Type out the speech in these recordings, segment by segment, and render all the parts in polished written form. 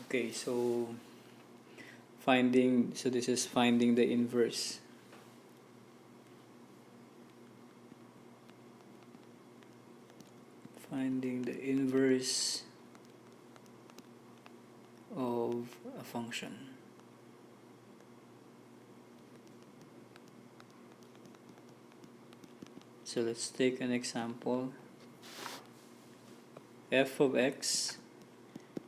Okay, so this is finding the inverse. Finding the inverse of a function. So let's take an example. F of x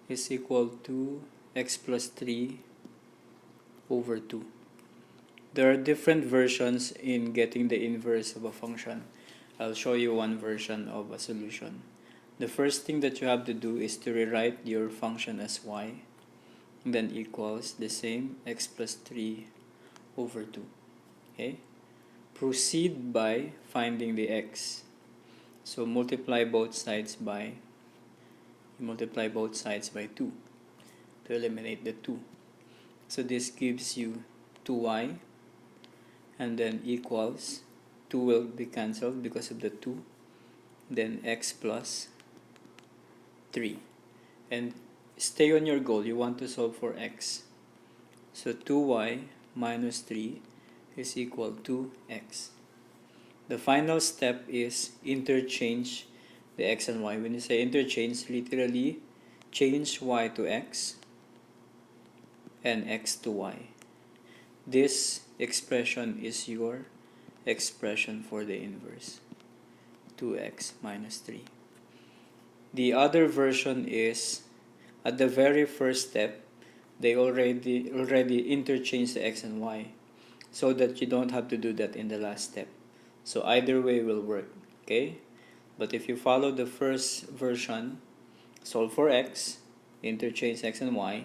is equal to x plus 3 over 2. There are different versions in getting the inverse of a function. I'll show you one version of a solution. The first thing that you have to do is to rewrite your function as y, and then equals the same x plus 3 over 2. Okay? Proceed by finding the x. So multiply both sides by 2 to eliminate the 2. So this gives you 2y, and then equals 2 will be cancelled because of the 2, then x plus 3. And stay on your goal, you want to solve for x. So 2y minus 3 is equal to x. The final step is interchange the x and y. When you say interchange, literally change y to x and x to y. This expression is your expression for the inverse, 2x minus 3. The other version is, at the very first step, they already interchange the x and y, so that you don't have to do that in the last step. So either way will work, okay? But if you follow the first version, solve for x, interchange x and y,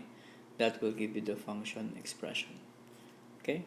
that will give you the function expression, okay?